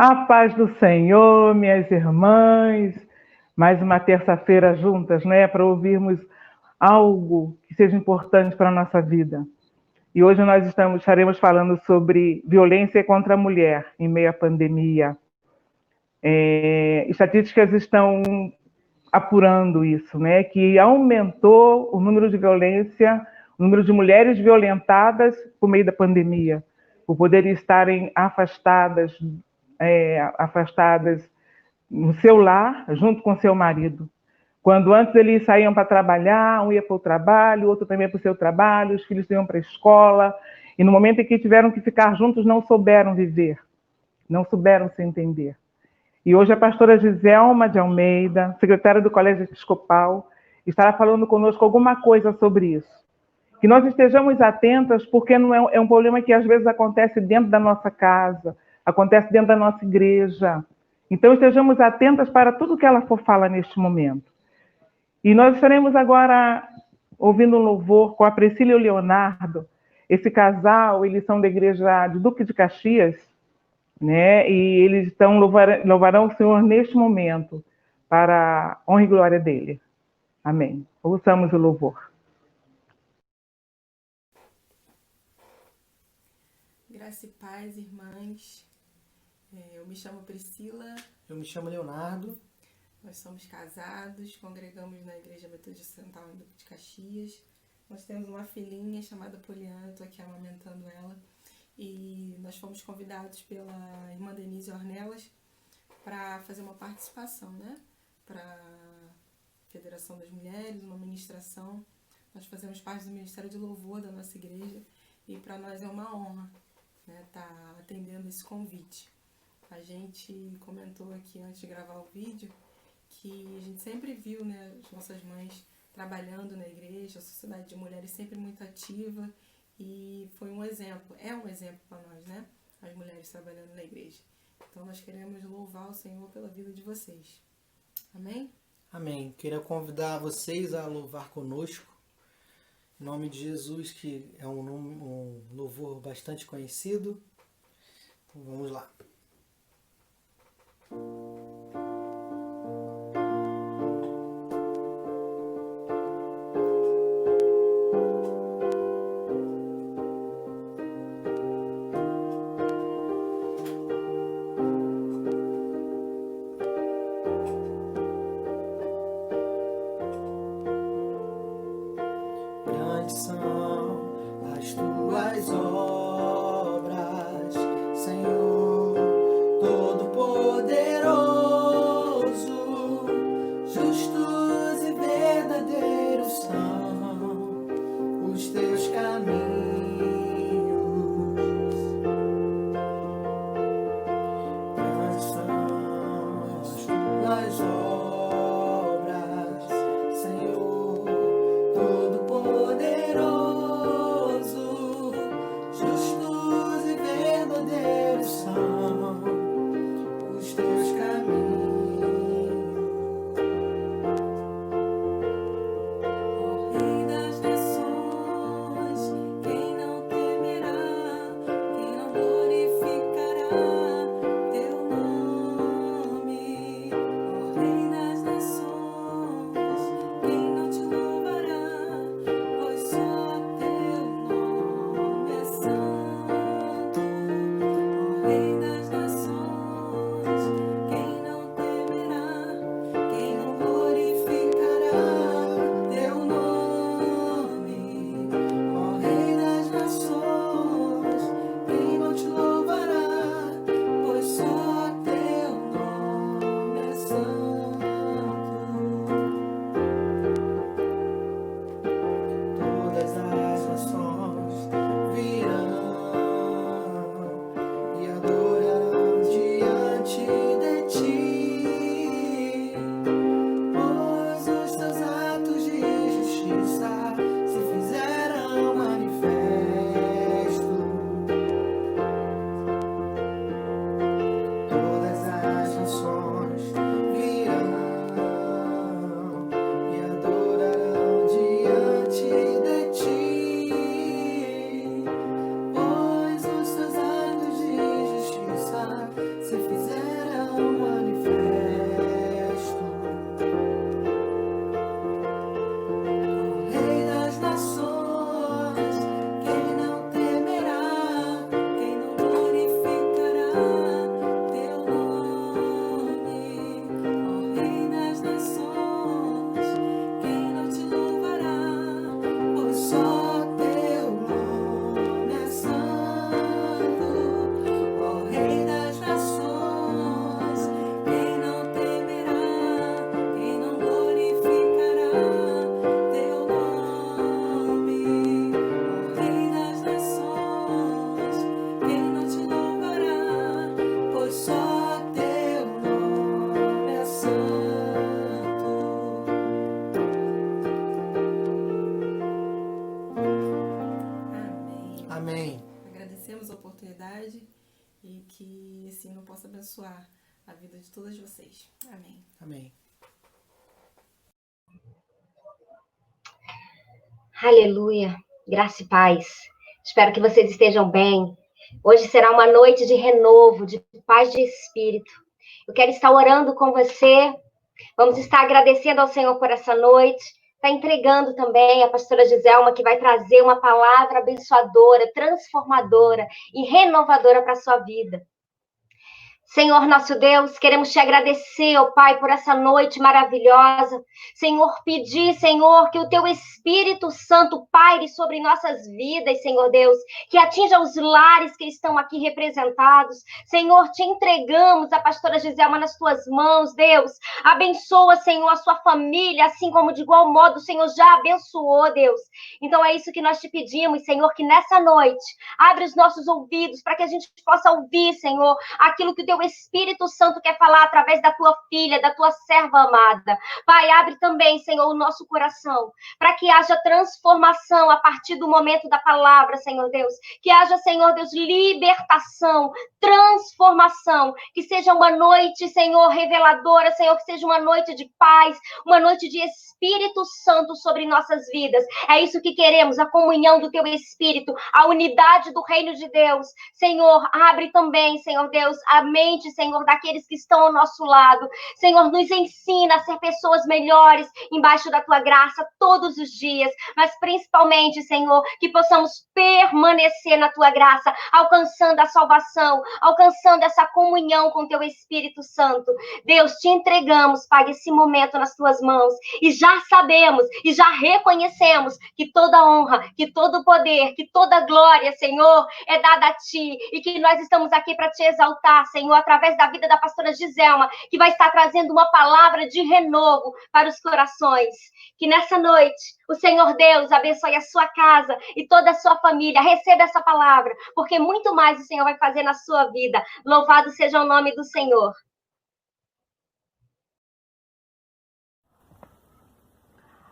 A paz do Senhor, minhas irmãs, mais uma terça-feira juntas, né, para ouvirmos algo que seja importante para a nossa vida. E hoje nós estaremos falando sobre violência contra a mulher em meio à pandemia. Estatísticas estão apurando isso, né, que aumentou o número de violência, o número de mulheres violentadas por meio da pandemia, por poderem estarem afastadas no seu lar, junto com seu marido. Quando antes eles saíam para trabalhar, um ia para o trabalho, o outro também para o seu trabalho, os filhos iam para a escola, e no momento em que tiveram que ficar juntos, não souberam viver, não souberam se entender. E hoje a pastora Giselma de Almeida, secretária do Colégio Episcopal, estará falando conosco alguma coisa sobre isso. Que nós estejamos atentas, porque não é um problema que às vezes acontece dentro da nossa casa, acontece dentro da nossa igreja. Então estejamos atentas para tudo que ela for falar neste momento. E nós estaremos agora ouvindo um louvor com a Priscila e o Leonardo. Esse casal, eles são da igreja de Duque de Caxias, né? E eles louvarão o Senhor neste momento, para a honra e glória dele. Amém. Ouçamos o louvor. Graça e paz, irmãs. Eu me chamo Priscila. Eu me chamo Leonardo. Nós somos casados, congregamos na Igreja Metodista Central em Duque de Caxias. Nós temos uma filhinha chamada Poliana, estou aqui amamentando ela. E nós fomos convidados pela irmã Denise Ornelas para fazer uma participação, né? Para a Federação das Mulheres, uma ministração. Nós fazemos parte do Ministério de Louvor da nossa igreja e para nós é uma honra, né, tá atendendo esse convite. A gente comentou aqui antes de gravar o vídeo que a gente sempre viu, né, as nossas mães trabalhando na igreja, a sociedade de mulheres sempre muito ativa e foi um exemplo, é um exemplo para nós, né, as mulheres trabalhando na igreja. Então nós queremos louvar o Senhor pela vida de vocês. Amém? Amém. Queria convidar vocês a louvar conosco. Em nome de Jesus, que é um louvor bastante conhecido. Então vamos lá. Grandes são as tuas obras, Senhor. que assim eu possa abençoar a vida de todas vocês. Amém. Amém. Aleluia. Graça e paz. Espero que vocês estejam bem. Hoje será uma noite de renovo, de paz de espírito. Eu quero estar orando com você. Vamos estar agradecendo ao Senhor por essa noite. Está entregando também a pastora Giselma, que vai trazer uma palavra abençoadora, transformadora e renovadora para a sua vida. Senhor nosso Deus, queremos te agradecer, ó Pai, por essa noite maravilhosa. Senhor, pedir, Senhor, que o teu Espírito Santo paire sobre nossas vidas, Senhor Deus, que atinja os lares que estão aqui representados. Senhor, te entregamos a pastora Giselma nas tuas mãos, Deus. Abençoa, Senhor, a sua família, assim como de igual modo o Senhor já abençoou, Deus. Então é isso que nós te pedimos, Senhor, que nessa noite abre os nossos ouvidos para que a gente possa ouvir, Senhor, aquilo que o teu Espírito Santo quer falar através da tua filha, da tua serva amada. Pai, abre também, Senhor, o nosso coração, para que haja transformação a partir do momento da palavra, Senhor Deus. Que haja, Senhor Deus, libertação, transformação. Que seja uma noite, Senhor, reveladora, Senhor, que seja uma noite de paz, uma noite de Espírito Santo sobre nossas vidas. É isso que queremos, a comunhão do teu Espírito, a unidade do reino de Deus. Senhor, abre também, Senhor Deus, a mente, Senhor, daqueles que estão ao nosso lado. Senhor, nos ensina a ser pessoas melhores embaixo da tua graça todos os dias, mas principalmente, Senhor, que possamos permanecer na tua graça, alcançando a salvação, alcançando essa comunhão com teu Espírito Santo. Deus, te entregamos, Pai, esse momento nas tuas mãos, e já sabemos, e já reconhecemos que toda honra, que todo poder, que toda glória, Senhor, é dada a ti, e que nós estamos aqui para te exaltar, Senhor, através da vida da pastora Giselma, que vai estar trazendo uma palavra de renovo para os corações. Que nessa noite, o Senhor Deus abençoe a sua casa e toda a sua família. Receba essa palavra, porque muito mais o Senhor vai fazer na sua vida. Louvado seja o nome do Senhor.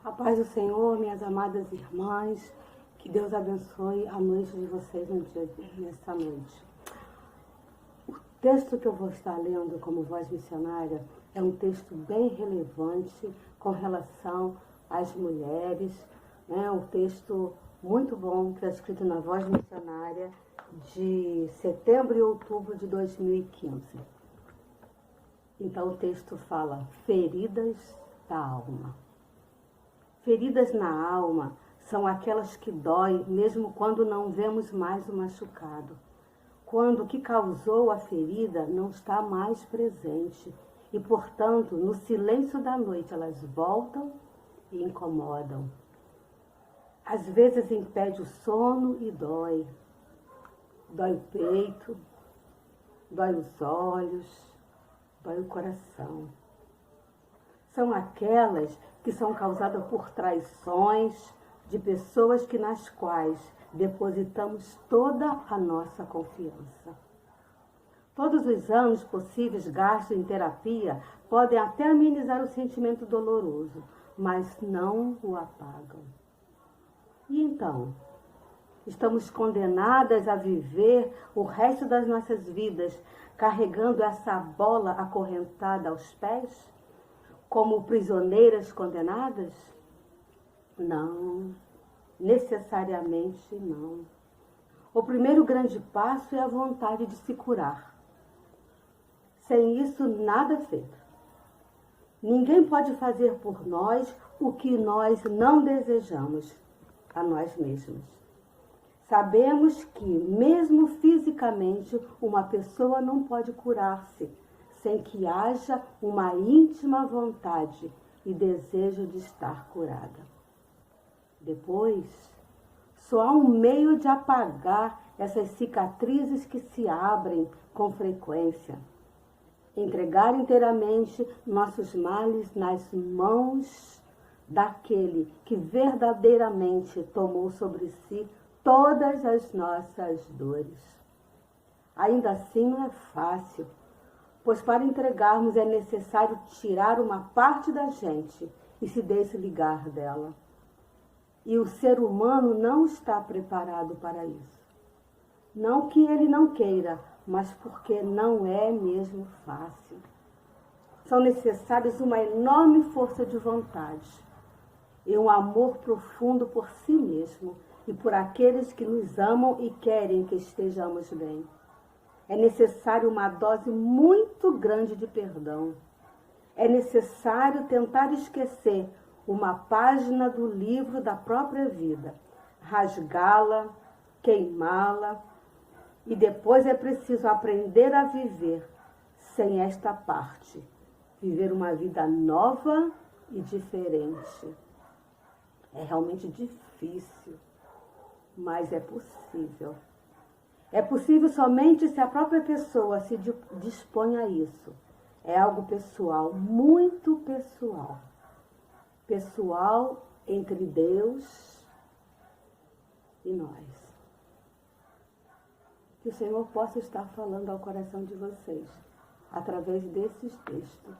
A paz do Senhor, minhas amadas irmãs, que Deus abençoe a noite de vocês nessa noite. O texto que eu vou estar lendo como voz missionária é um texto bem relevante com relação às mulheres, né? Um texto muito bom que é escrito na voz missionária de setembro e outubro de 2015. Então o texto fala: feridas da alma. Feridas na alma são aquelas que doem mesmo quando não vemos mais o machucado. Quando o que causou a ferida não está mais presente e, portanto, no silêncio da noite elas voltam e incomodam. Às vezes impede o sono e dói. Dói o peito, dói os olhos, dói o coração. São aquelas que são causadas por traições de pessoas nas quais depositamos toda a nossa confiança. Todos os anos possíveis gastos em terapia podem até amenizar o sentimento doloroso, mas não o apagam. E então, estamos condenadas a viver o resto das nossas vidas carregando essa bola acorrentada aos pés, como prisioneiras condenadas? Não, necessariamente não. O primeiro grande passo é a vontade de se curar. Sem isso, nada é feito. Ninguém pode fazer por nós o que nós não desejamos a nós mesmos. Sabemos que, mesmo fisicamente, uma pessoa não pode curar-se sem que haja uma íntima vontade e desejo de estar curada. Depois, só há um meio de apagar essas cicatrizes que se abrem com frequência. Entregar inteiramente nossos males nas mãos daquele que verdadeiramente tomou sobre si todas as nossas dores. Ainda assim não é fácil, pois para entregarmos é necessário tirar uma parte da gente e se desligar dela. E o ser humano não está preparado para isso. Não que ele não queira, mas porque não é mesmo fácil. São necessários uma enorme força de vontade e um amor profundo por si mesmo e por aqueles que nos amam e querem que estejamos bem. É necessário uma dose muito grande de perdão. É necessário tentar esquecer uma página do livro da própria vida, rasgá-la, queimá-la, e depois é preciso aprender a viver sem esta parte, viver uma vida nova e diferente. É realmente difícil, mas é possível. É possível somente se a própria pessoa se dispõe a isso. É algo pessoal, muito pessoal. Pessoal entre Deus e nós. Que o Senhor possa estar falando ao coração de vocês, através desses textos,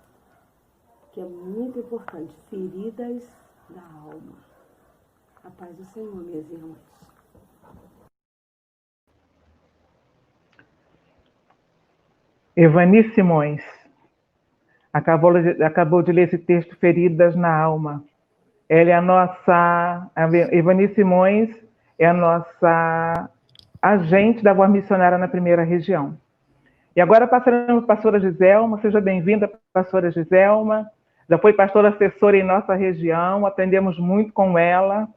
que é muito importante, feridas da alma. A paz do Senhor, minhas irmãs. Evani Simões acabou de ler esse texto, Feridas na Alma. Ela é Evani Simões é a nossa agente da Voz Missionária na primeira região. E agora passaremos para a pastora Giselma. Seja bem-vinda, pastora Giselma. Já foi pastora assessora em nossa região, aprendemos muito com ela.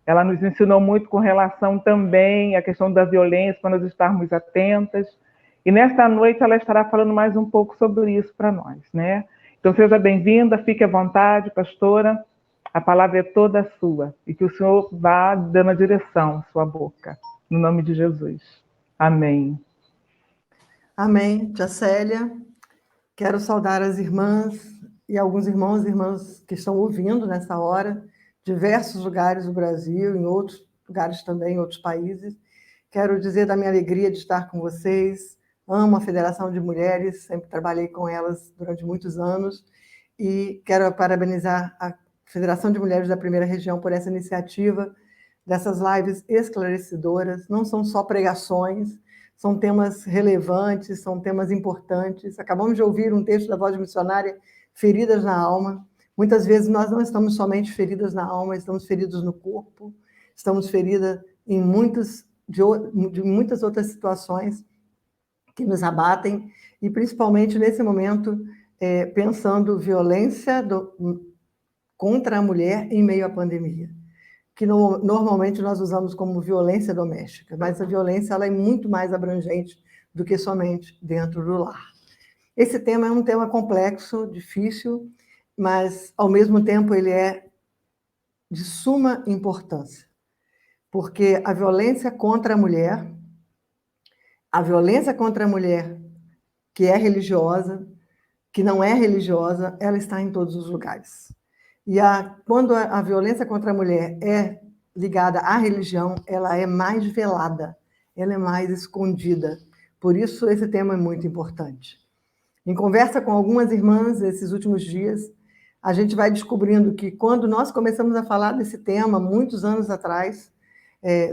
Ela nos ensinou muito com relação também à questão da violência, para nós estarmos atentas. E nesta noite ela estará falando mais um pouco sobre isso para nós, né? Então seja bem-vinda, fique à vontade, pastora. A palavra é toda sua. E que o Senhor vá dando a direção à sua boca. No nome de Jesus. Amém. Amém, tia Célia. Quero saudar as irmãs e alguns irmãos e irmãs que estão ouvindo nessa hora, diversos lugares do Brasil, em outros lugares também, em outros países. Quero dizer da minha alegria de estar com vocês. Amo a Federação de Mulheres, sempre trabalhei com elas durante muitos anos e quero parabenizar a Federação de Mulheres da Primeira Região por essa iniciativa, dessas lives esclarecedoras. Não são só pregações, são temas relevantes, são temas importantes. Acabamos de ouvir um texto da Voz Missionária, Feridas na Alma. Muitas vezes nós não estamos somente feridas na alma, estamos feridos no corpo, estamos feridas em muitas outras situações que nos abatem, e principalmente nesse momento, pensando violência contra a mulher em meio à pandemia, que normalmente nós usamos como violência doméstica, mas a violência ela é muito mais abrangente do que somente dentro do lar. Esse tema é um tema complexo, difícil, mas, ao mesmo tempo, ele é de suma importância, porque a violência contra a mulher que é religiosa, que não é religiosa, ela está em todos os lugares. E quando a violência contra a mulher é ligada à religião, ela é mais velada, ela é mais escondida. Por isso, esse tema é muito importante. Em conversa com algumas irmãs esses últimos dias, a gente vai descobrindo que quando nós começamos a falar desse tema, muitos anos atrás,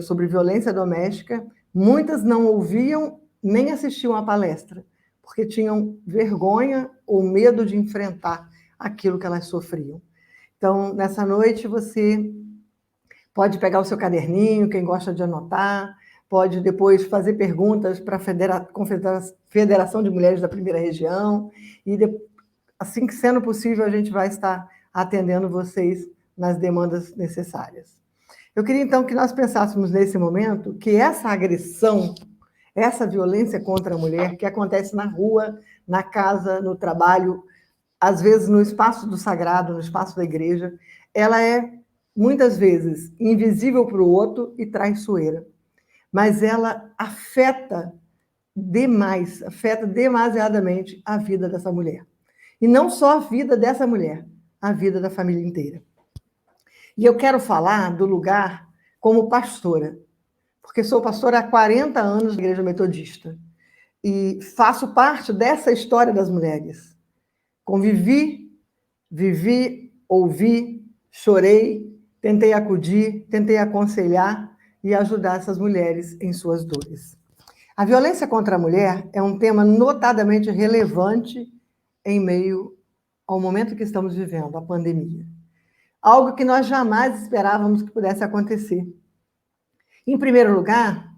sobre violência doméstica, muitas não ouviam nem assistiam à palestra, porque tinham vergonha ou medo de enfrentar aquilo que elas sofriam. Então, nessa noite, você pode pegar o seu caderninho, quem gosta de anotar, pode depois fazer perguntas para a Federação de Mulheres da Primeira Região, e assim que sendo possível, a gente vai estar atendendo vocês nas demandas necessárias. Eu queria, então, que nós pensássemos nesse momento que essa agressão, essa violência contra a mulher, que acontece na rua, na casa, no trabalho, às vezes no espaço do sagrado, no espaço da igreja, ela é, muitas vezes, invisível para o outro e traiçoeira. Mas ela afeta demasiadamente a vida dessa mulher. E não só a vida dessa mulher, a vida da família inteira. E eu quero falar do lugar como pastora, porque sou pastora há 40 anos na Igreja Metodista e faço parte dessa história das mulheres. Convivi, vivi, ouvi, chorei, tentei acudir, tentei aconselhar e ajudar essas mulheres em suas dores. A violência contra a mulher é um tema notadamente relevante em meio ao momento que estamos vivendo, a pandemia. Algo que nós jamais esperávamos que pudesse acontecer. Em primeiro lugar,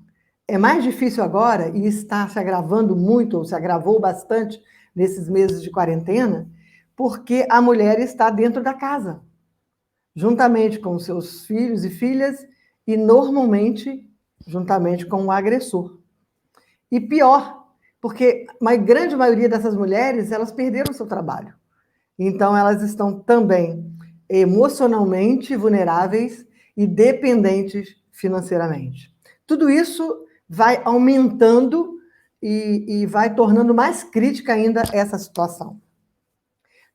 é mais difícil agora, e está se agravando muito, ou se agravou bastante nesses meses de quarentena, porque a mulher está dentro da casa, juntamente com seus filhos e filhas, e normalmente juntamente com o agressor. E pior, porque a grande maioria dessas mulheres, elas perderam seu trabalho. Então, elas estão também emocionalmente vulneráveis e dependentes financeiramente. Tudo isso vai aumentando e vai tornando mais crítica ainda essa situação.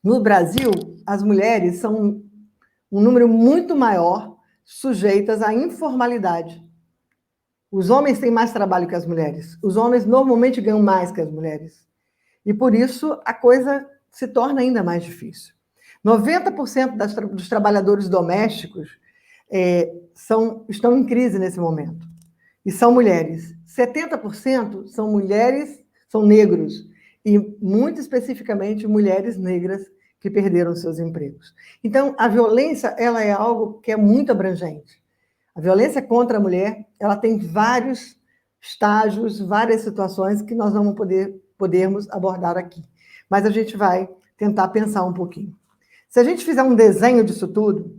No Brasil, as mulheres são um número muito maior sujeitas à informalidade. Os homens têm mais trabalho que as mulheres. Os homens normalmente ganham mais que as mulheres. E por isso a coisa se torna ainda mais difícil. 90% dos trabalhadores domésticos estão em crise nesse momento. E são mulheres. 70% são mulheres, são negros. E, muito especificamente, mulheres negras que perderam seus empregos. Então, a violência, ela é algo que é muito abrangente. A violência contra a mulher, ela tem vários estágios, várias situações que nós não podermos abordar aqui. Mas a gente vai tentar pensar um pouquinho. Se a gente fizer um desenho disso tudo,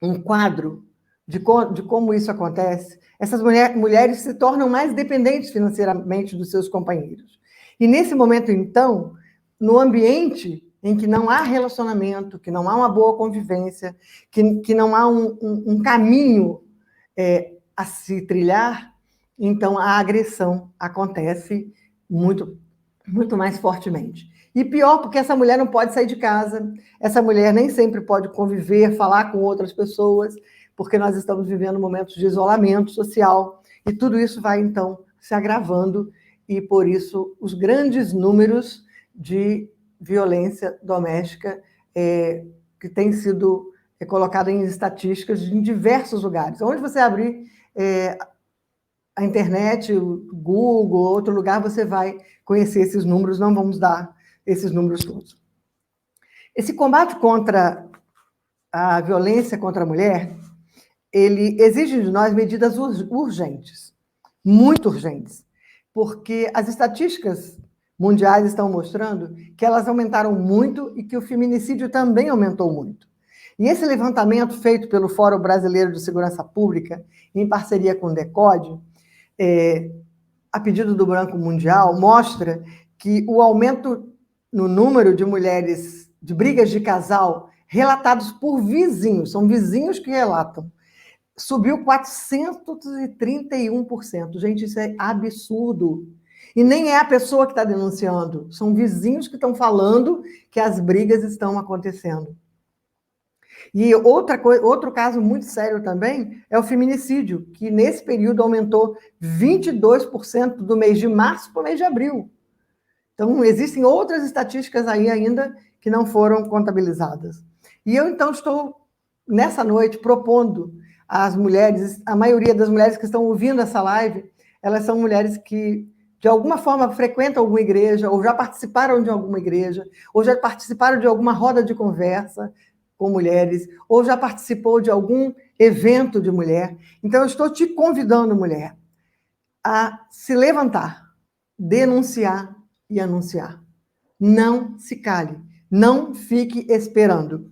um quadro de como isso acontece, essas mulheres se tornam mais dependentes financeiramente dos seus companheiros. E nesse momento, então, no ambiente em que não há relacionamento, que não há uma boa convivência, que não há um caminho a se trilhar, então a agressão acontece muito, muito mais fortemente. E pior, porque essa mulher não pode sair de casa, essa mulher nem sempre pode conviver, falar com outras pessoas, porque nós estamos vivendo momentos de isolamento social, e tudo isso vai, então, se agravando, e por isso os grandes números de violência doméstica que têm sido colocado em estatísticas em diversos lugares. Onde você abrir a internet, o Google, outro lugar, você vai conhecer esses números, não vamos dar esses números todos. Esse combate contra a violência contra a mulher, ele exige de nós medidas urgentes, muito urgentes, porque as estatísticas mundiais estão mostrando que elas aumentaram muito e que o feminicídio também aumentou muito. E esse levantamento feito pelo Fórum Brasileiro de Segurança Pública, em parceria com o DECODE, a pedido do Banco Mundial, mostra que o aumento no número de mulheres, de brigas de casal, relatados por vizinhos, são vizinhos que relatam, subiu 431%. Gente, isso é absurdo. E nem é a pessoa que está denunciando, são vizinhos que estão falando que as brigas estão acontecendo. E outro caso muito sério também é o feminicídio, que nesse período aumentou 22% do mês de março para o mês de abril. Então, existem outras estatísticas aí ainda que não foram contabilizadas. E eu, então, estou, nessa noite, propondo às mulheres, a maioria das mulheres que estão ouvindo essa live, elas são mulheres que, de alguma forma, frequentam alguma igreja, ou já participaram de alguma igreja, ou já participaram de alguma roda de conversa com mulheres, ou já participou de algum evento de mulher. Então, eu estou te convidando, mulher, a se levantar, denunciar e anunciar. Não se cale, não fique esperando.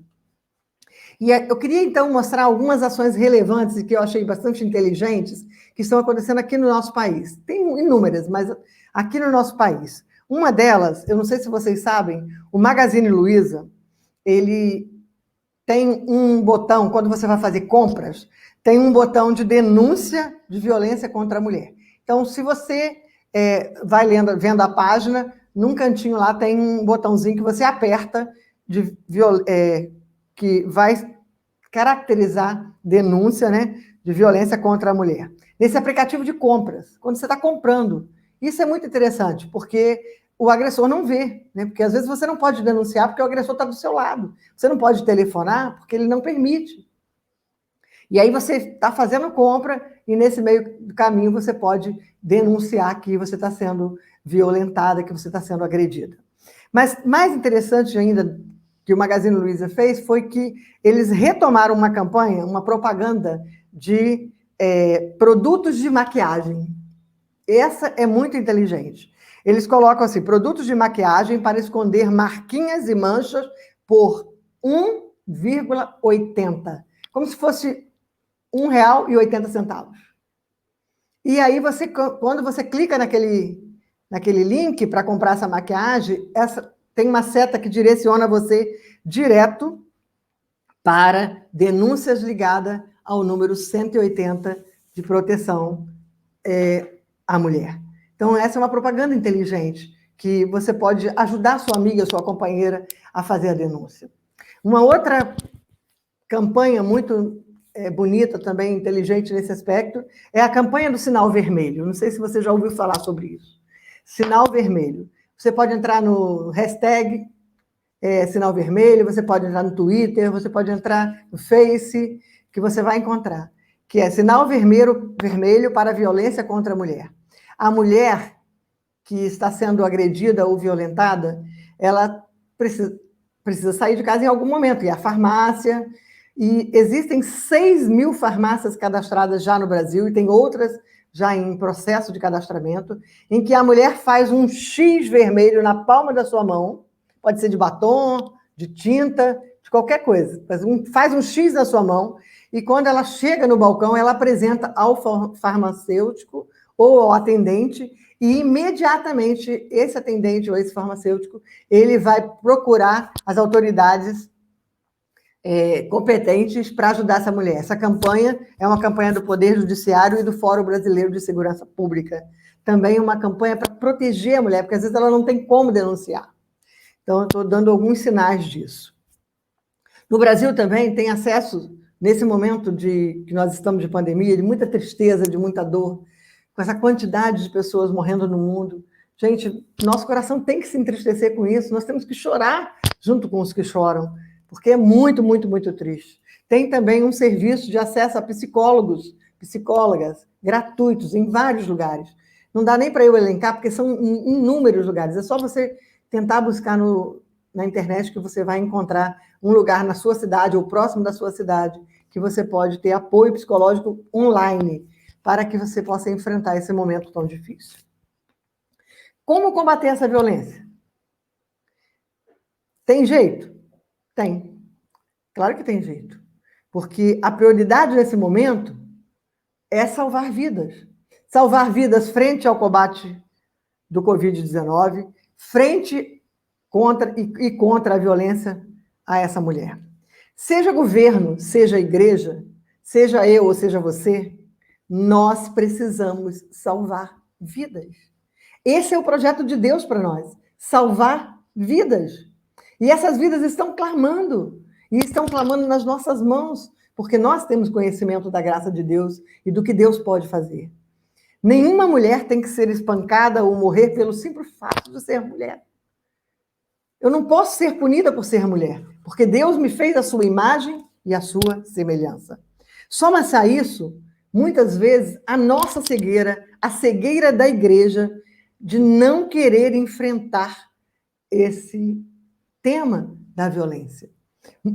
E eu queria, então, mostrar algumas ações relevantes e que eu achei bastante inteligentes que estão acontecendo aqui no nosso país. Tem inúmeras, mas aqui no nosso país. Uma delas, eu não sei se vocês sabem, o Magazine Luiza, ele tem um botão, quando você vai fazer compras, tem um botão de denúncia de violência contra a mulher. Então, se você vai vendo a página, num cantinho lá tem um botãozinho que você aperta que vai caracterizar denúncia, né, de violência contra a mulher. Nesse aplicativo de compras, quando você está comprando. Isso é muito interessante, porque o agressor não vê, né? Porque às vezes você não pode denunciar porque o agressor está do seu lado. Você não pode telefonar porque ele não permite. E aí você está fazendo compra e nesse meio do caminho você pode denunciar que você está sendo violentada, que você está sendo agredida. Mas mais interessante ainda que o Magazine Luiza fez foi que eles retomaram uma campanha, uma propaganda de produtos de maquiagem. Essa é muito inteligente. Eles colocam assim, produtos de maquiagem para esconder marquinhas e manchas por 1,80. Como se fosse R$1,80. E aí, quando você clica naquele link para comprar essa maquiagem, tem uma seta que direciona você direto para denúncias ligadas ao número 180 de proteção à mulher. Então, essa é uma propaganda inteligente, que você pode ajudar sua amiga, sua companheira a fazer a denúncia. Uma outra campanha muito bonita, também inteligente nesse aspecto, é a campanha do Sinal Vermelho. Não sei se você já ouviu falar sobre isso. Sinal Vermelho. Você pode entrar no hashtag Sinal Vermelho, você pode entrar no Twitter, você pode entrar no Face, que você vai encontrar, que é Sinal Vermelho para a Violência contra a Mulher. A mulher que está sendo agredida ou violentada, ela precisa sair de casa em algum momento, ir à farmácia, e existem 6.000 farmácias cadastradas já no Brasil, e tem outras já em processo de cadastramento, em que a mulher faz um X vermelho na palma da sua mão, pode ser de batom, de tinta, de qualquer coisa, faz um X na sua mão, e quando ela chega no balcão, ela apresenta ao farmacêutico ou ao atendente, e imediatamente esse atendente ou esse farmacêutico, ele vai procurar as autoridades competentes para ajudar essa mulher. Essa campanha é uma campanha do Poder Judiciário e do Fórum Brasileiro de Segurança Pública. Também uma campanha para proteger a mulher, porque às vezes ela não tem como denunciar. Então, eu estou dando alguns sinais disso. No Brasil também tem acesso, nesse momento que nós estamos de pandemia, de muita tristeza, de muita dor, com essa quantidade de pessoas morrendo no mundo. Gente, nosso coração tem que se entristecer com isso, nós temos que chorar junto com os que choram, porque é muito, muito, muito triste. Tem também um serviço de acesso a psicólogos, psicólogas, gratuitos, em vários lugares. Não dá nem para eu elencar, porque são inúmeros lugares. É só você tentar buscar na internet que você vai encontrar um lugar na sua cidade ou próximo da sua cidade que você pode ter apoio psicológico online para que você possa enfrentar esse momento tão difícil. Como combater essa violência? Tem jeito? Tem. Claro que tem jeito. Porque a prioridade nesse momento é salvar vidas. Salvar vidas frente ao combate do Covid-19, frente contra a violência a essa mulher. Seja governo, seja igreja, seja eu ou seja você, nós precisamos salvar vidas. Esse é o projeto de Deus para nós, salvar vidas. E essas vidas estão clamando, e estão clamando nas nossas mãos, porque nós temos conhecimento da graça de Deus e do que Deus pode fazer. Nenhuma mulher tem que ser espancada ou morrer pelo simples fato de ser mulher. Eu não posso ser punida por ser mulher, porque Deus me fez a sua imagem e a sua semelhança. Soma-se a isso, muitas vezes, a nossa cegueira, a cegueira da igreja, de não querer enfrentar esse tema da violência.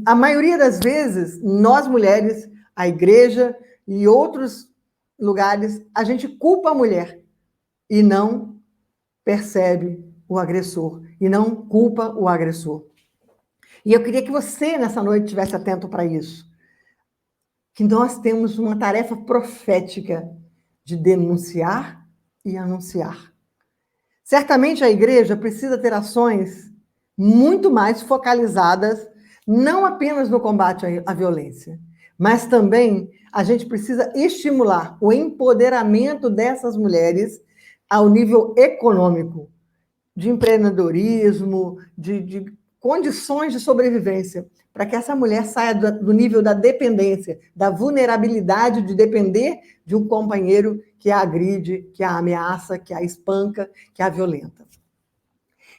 A maioria das vezes, nós mulheres, a igreja e outros lugares, a gente culpa a mulher e não percebe o agressor, e não culpa o agressor. E eu queria que você, nessa noite, estivesse atento para isso. Que nós temos uma tarefa profética de denunciar e anunciar. Certamente a igreja precisa ter ações muito mais focalizadas, não apenas no combate à violência, mas também a gente precisa estimular o empoderamento dessas mulheres ao nível econômico, de empreendedorismo, de condições de sobrevivência, para que essa mulher saia do nível da dependência, da vulnerabilidade de depender de um companheiro que a agride, que a ameaça, que a espanca, que a violenta.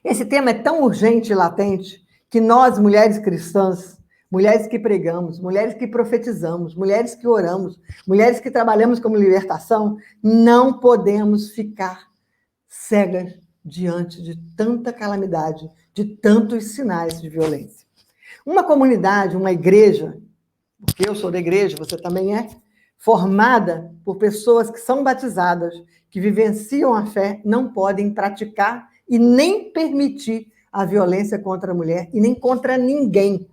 Esse tema é tão urgente e latente que nós, mulheres cristãs, mulheres que pregamos, mulheres que profetizamos, mulheres que oramos, mulheres que trabalhamos como libertação, não podemos ficar cegas diante de tanta calamidade, de tantos sinais de violência. Uma comunidade, uma igreja, porque eu sou da igreja, você também é, formada por pessoas que são batizadas, que vivenciam a fé, não podem praticar e nem permitir a violência contra a mulher e nem contra ninguém.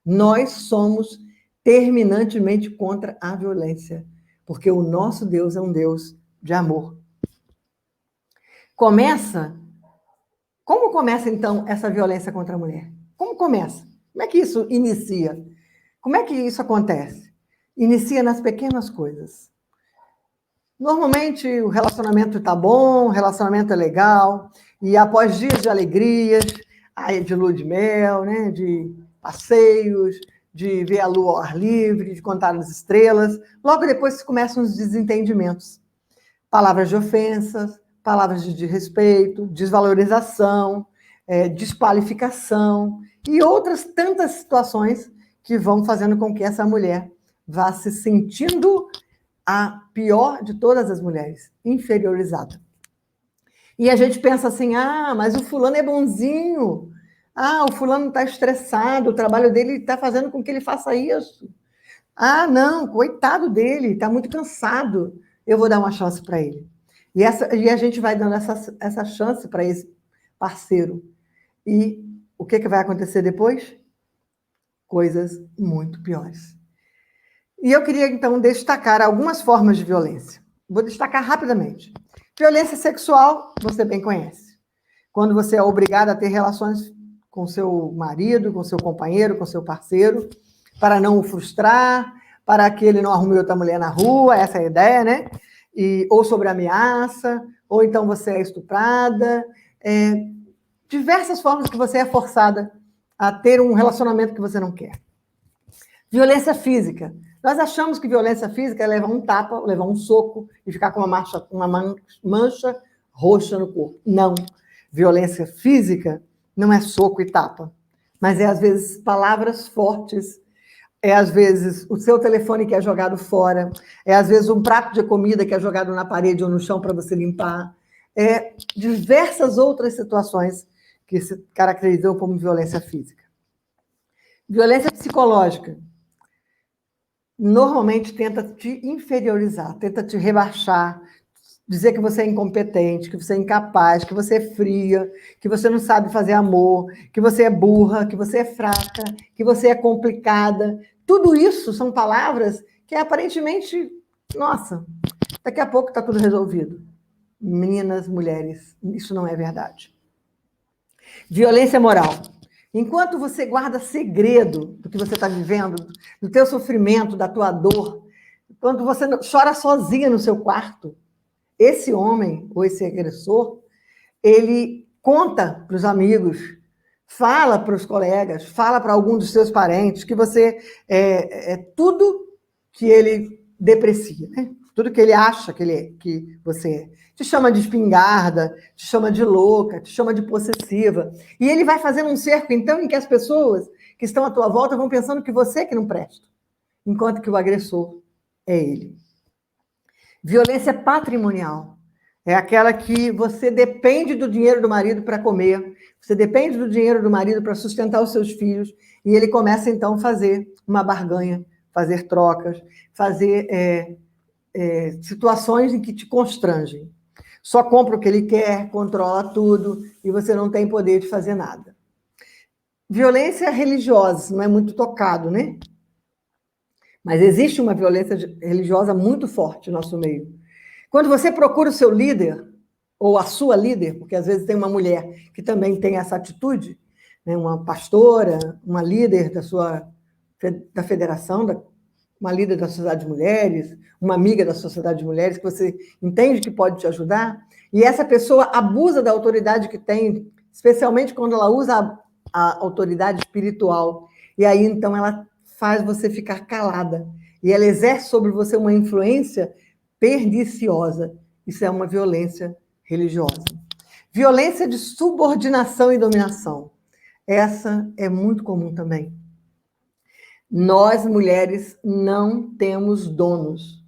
Nós somos terminantemente contra a violência, porque o nosso Deus é um Deus de amor. Como começa, então, essa violência contra a mulher? Como começa? Como é que isso inicia? Como é que isso acontece? Inicia nas pequenas coisas. Normalmente, o relacionamento está bom, o relacionamento é legal, e após dias de alegrias, de lua de mel, né, de passeios, de ver a lua ao ar livre, de contar as estrelas, logo depois começam os desentendimentos. Palavras de ofensas, palavras de desrespeito, desvalorização, desqualificação e outras tantas situações que vão fazendo com que essa mulher vá se sentindo a pior de todas as mulheres, inferiorizada. E a gente pensa assim, mas o fulano é bonzinho, o fulano está estressado, o trabalho dele está fazendo com que ele faça isso. Não, coitado dele, está muito cansado, eu vou dar uma chance para ele. E a gente vai dando essa chance para esse parceiro. E o que vai acontecer depois? Coisas muito piores. E eu queria, então, destacar algumas formas de violência. Vou destacar rapidamente. Violência sexual, você bem conhece. Quando você é obrigada a ter relações com seu marido, com seu companheiro, com seu parceiro, para não o frustrar, para que ele não arrume outra mulher na rua, essa é a ideia, né? Ou sobre ameaça, ou então você é estuprada. Diversas formas que você é forçada a ter um relacionamento que você não quer. Violência física. Nós achamos que violência física é levar um tapa, levar um soco e ficar com uma mancha roxa no corpo. Não. Violência física não é soco e tapa, mas às vezes, palavras fortes, às vezes, o seu telefone que é jogado fora, às vezes, um prato de comida que é jogado na parede ou no chão para você limpar. Diversas outras situações que se caracterizam como violência física. Violência psicológica. Normalmente tenta te inferiorizar, tenta te rebaixar, dizer que você é incompetente, que você é incapaz, que você é fria, que você não sabe fazer amor, que você é burra, que você é fraca, que você é complicada. Tudo isso são palavras que aparentemente, nossa, daqui a pouco está tudo resolvido. Meninas, mulheres, isso não é verdade. Violência moral. Enquanto você guarda segredo do que você está vivendo, do teu sofrimento, da tua dor, quando você chora sozinha no seu quarto, esse homem ou esse agressor, ele conta para os amigos, fala para os colegas, fala para algum dos seus parentes que você é tudo que ele deprecia, né? Tudo que ele acha que você é. Te chama de espingarda, te chama de louca, te chama de possessiva. E ele vai fazendo um cerco, então, em que as pessoas que estão à tua volta vão pensando que você é que não presta, enquanto que o agressor é ele. Violência patrimonial. É aquela que você depende do dinheiro do marido para comer, você depende do dinheiro do marido para sustentar os seus filhos, e ele começa, então, a fazer uma barganha, fazer trocas, fazer situações em que te constrangem. Só compra o que ele quer, controla tudo, e você não tem poder de fazer nada. Violência religiosa, não é muito tocado, né? Mas existe uma violência religiosa muito forte no nosso meio. Quando você procura o seu líder, ou a sua líder, porque às vezes tem uma mulher que também tem essa atitude, né? Uma pastora, uma líder da federação, uma líder da Sociedade de Mulheres, uma amiga da Sociedade de Mulheres, que você entende que pode te ajudar, e essa pessoa abusa da autoridade que tem, especialmente quando ela usa a autoridade espiritual, e aí, então, ela faz você ficar calada, e ela exerce sobre você uma influência perniciosa. Isso é uma violência religiosa. Violência de subordinação e dominação. Essa é muito comum também. Nós, mulheres, não temos donos.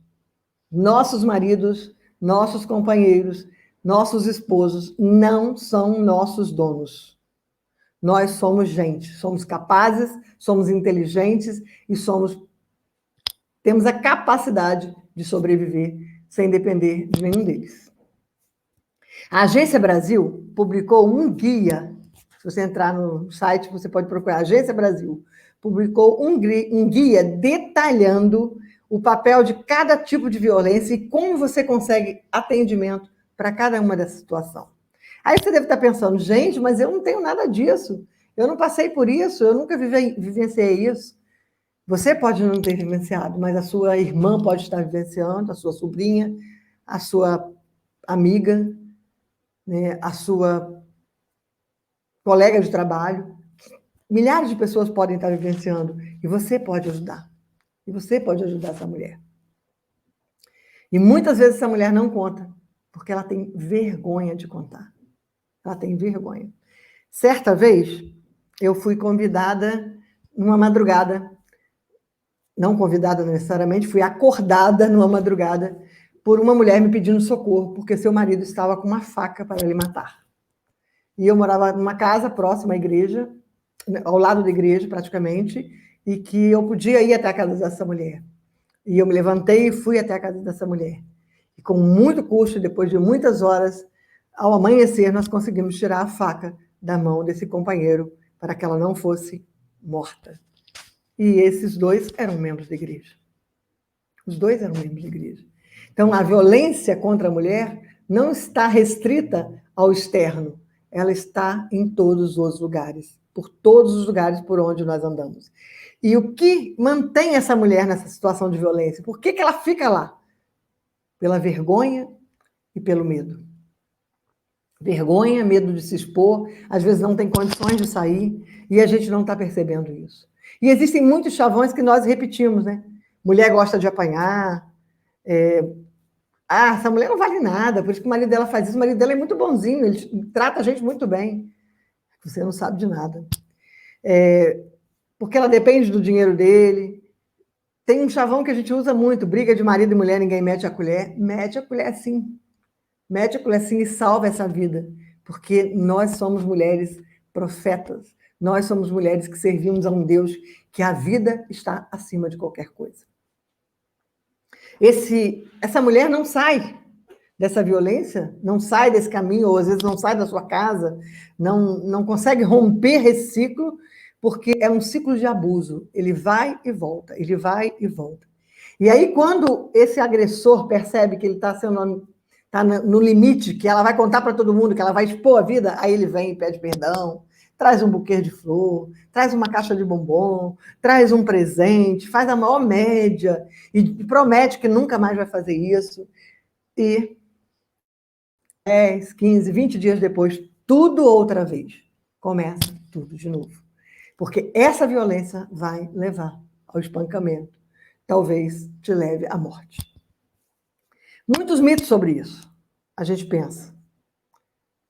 Nossos maridos, nossos companheiros, nossos esposos não são nossos donos. Nós somos gente, somos capazes, somos inteligentes e temos a capacidade de sobreviver sem depender de nenhum deles. A Agência Brasil publicou um guia, se você entrar no site, você pode procurar, Agência Brasil, publicou um guia detalhando o papel de cada tipo de violência e como você consegue atendimento para cada uma dessa situação. Aí você deve estar pensando, gente, mas eu não tenho nada disso, eu não passei por isso, eu nunca vivenciei isso. Você pode não ter vivenciado, mas a sua irmã pode estar vivenciando, a sua sobrinha, a sua amiga, né, a sua colega de trabalho. Milhares de pessoas podem estar vivenciando e você pode ajudar. E você pode ajudar essa mulher. E muitas vezes essa mulher não conta, porque ela tem vergonha de contar. Ela tem vergonha. Certa vez, eu fui convidada numa madrugada, não convidada necessariamente, fui acordada numa madrugada por uma mulher me pedindo socorro, porque seu marido estava com uma faca para lhe matar. E eu morava numa casa próxima à igreja, ao lado da igreja, praticamente, e que eu podia ir até a casa dessa mulher. E eu me levantei e fui até a casa dessa mulher. E com muito custo, depois de muitas horas, ao amanhecer, nós conseguimos tirar a faca da mão desse companheiro para que ela não fosse morta. E esses dois eram membros da igreja. Os dois eram membros da igreja. Então, a violência contra a mulher não está restrita ao externo, ela está em todos os lugares, por todos os lugares por onde nós andamos. E o que mantém essa mulher nessa situação de violência? Por que ela fica lá? Pela vergonha e pelo medo. Vergonha, medo de se expor, às vezes não tem condições de sair, e a gente não está percebendo isso. E existem muitos chavões que nós repetimos, né? Mulher gosta de apanhar, essa mulher não vale nada, por isso que o marido dela faz isso, o marido dela é muito bonzinho, ele trata a gente muito bem. Você não sabe de nada. Porque ela depende do dinheiro dele. Tem um chavão que a gente usa muito, briga de marido e mulher, ninguém mete a colher. Mete a colher sim. Mete a colher sim e salva essa vida. Porque nós somos mulheres profetas. Nós somos mulheres que servimos a um Deus que a vida está acima de qualquer coisa. Essa mulher não sai dessa violência, não sai desse caminho, ou às vezes não sai da sua casa, não consegue romper esse ciclo, porque é um ciclo de abuso. Ele vai e volta, ele vai e volta. E aí, quando esse agressor percebe que ele está no limite, que ela vai contar para todo mundo, que ela vai expor a vida, aí ele vem e pede perdão, traz um buquê de flor, traz uma caixa de bombom, traz um presente, faz a maior média e promete que nunca mais vai fazer isso. E 10, 15, 20 dias depois, tudo outra vez. Começa tudo de novo. Porque essa violência vai levar ao espancamento. Talvez te leve à morte. Muitos mitos sobre isso. A gente pensa.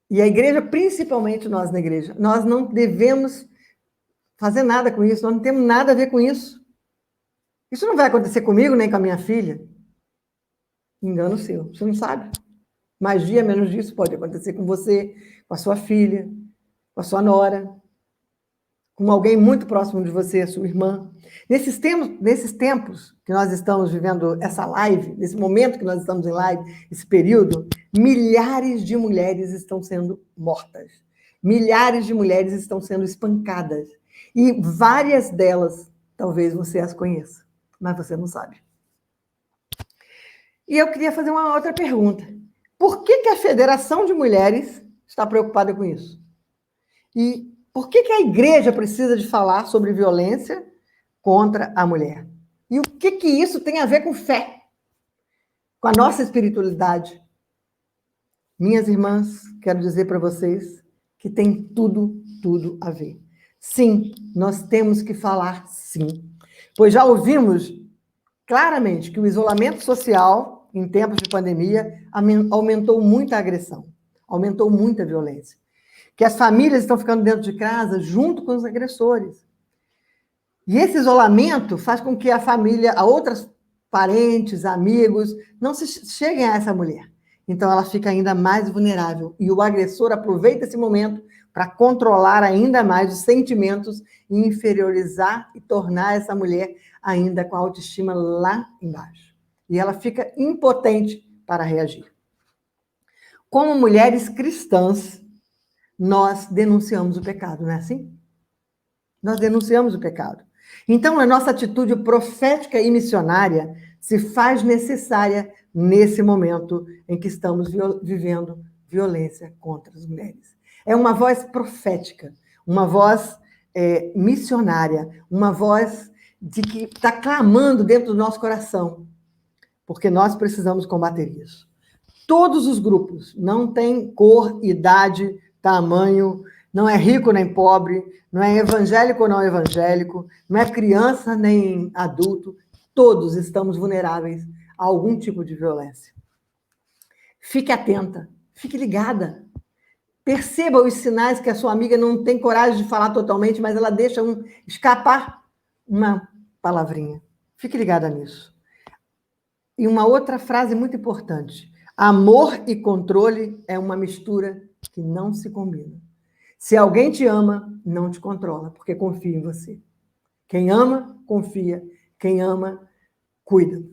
E a igreja, principalmente nós na igreja, nós não devemos fazer nada com isso, nós não temos nada a ver com isso. Isso não vai acontecer comigo, nem com a minha filha. Engano seu, você não sabe. Mais dia, menos disso pode acontecer com você, com a sua filha, com a sua nora, com alguém muito próximo de você, a sua irmã. Nesses tempos que nós estamos vivendo essa live, nesse momento que nós estamos em live, esse período, milhares de mulheres estão sendo mortas. Milhares de mulheres estão sendo espancadas. E várias delas, talvez você as conheça, mas você não sabe. E eu queria fazer uma outra pergunta. Por que a Federação de Mulheres está preocupada com isso? E por que a igreja precisa de falar sobre violência contra a mulher? E o que isso tem a ver com fé? Com a nossa espiritualidade? Minhas irmãs, quero dizer para vocês que tem tudo a ver. Sim, nós temos que falar sim. Pois já ouvimos claramente que o isolamento social, em tempos de pandemia, aumentou muito a agressão, aumentou muito a violência. Que as famílias estão ficando dentro de casa junto com os agressores. E esse isolamento faz com que a família, a outras parentes, amigos, não se cheguem a essa mulher. Então, ela fica ainda mais vulnerável. E o agressor aproveita esse momento para controlar ainda mais os sentimentos e inferiorizar e tornar essa mulher ainda com a autoestima lá embaixo. E ela fica impotente para reagir. Como mulheres cristãs, nós denunciamos o pecado, não é assim? Nós denunciamos o pecado. Então, a nossa atitude profética e missionária se faz necessária nesse momento em que estamos vivendo violência contra as mulheres. É uma voz profética, uma voz missionária, uma voz de que está clamando dentro do nosso coração, porque nós precisamos combater isso. Todos os grupos, não tem cor, idade, tamanho, não é rico nem pobre, não é evangélico ou não evangélico, não é criança nem adulto, todos estamos vulneráveis a algum tipo de violência. Fique atenta, fique ligada. Perceba os sinais que a sua amiga não tem coragem de falar totalmente, mas ela deixa escapar uma palavrinha. Fique ligada nisso. E uma outra frase muito importante. Amor e controle é uma mistura que não se combina. Se alguém te ama, não te controla, porque confia em você. Quem ama, confia. Quem ama, cuida.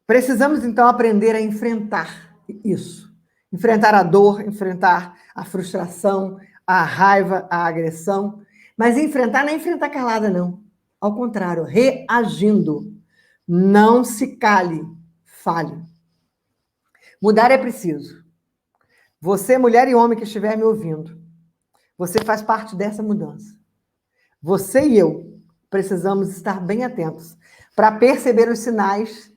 Precisamos, então, aprender a enfrentar isso. Enfrentar a dor, enfrentar a frustração, a raiva, a agressão. Mas enfrentar não é enfrentar calada, não. Ao contrário, reagindo. Não se cale, fale. Mudar é preciso. Você, mulher e homem que estiver me ouvindo, você faz parte dessa mudança. Você e eu precisamos estar bem atentos para perceber os sinais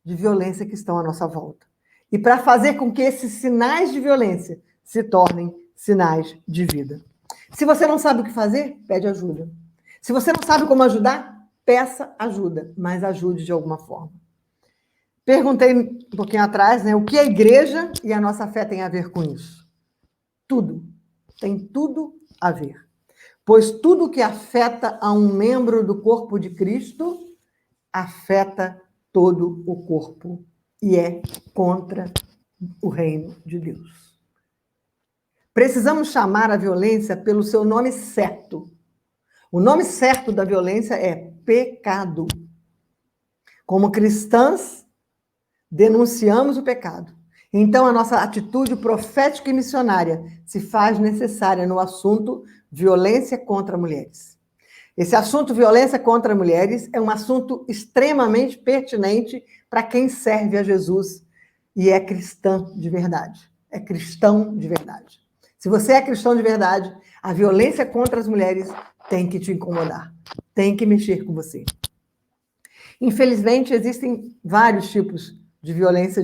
de violência que estão à nossa volta. E para fazer com que esses sinais de violência se tornem sinais de vida. Se você não sabe o que fazer, pede ajuda. Se você não sabe como ajudar, peça ajuda, mas ajude de alguma forma. Perguntei um pouquinho atrás, o que a igreja e a nossa fé têm a ver com isso? Tudo. Tem tudo a ver. Pois tudo que afeta a um membro do corpo de Cristo afeta todo o corpo e é contra o reino de Deus. Precisamos chamar a violência pelo seu nome certo. O nome certo da violência é pecado. Como cristãs, denunciamos o pecado. Então, a nossa atitude profética e missionária se faz necessária no assunto violência contra mulheres. Esse assunto violência contra mulheres é um assunto extremamente pertinente para quem serve a Jesus e é cristã de verdade. É cristão de verdade. Se você é cristão de verdade, a violência contra as mulheres tem que te incomodar, tem que mexer com você. Infelizmente, existem vários tipos de violência,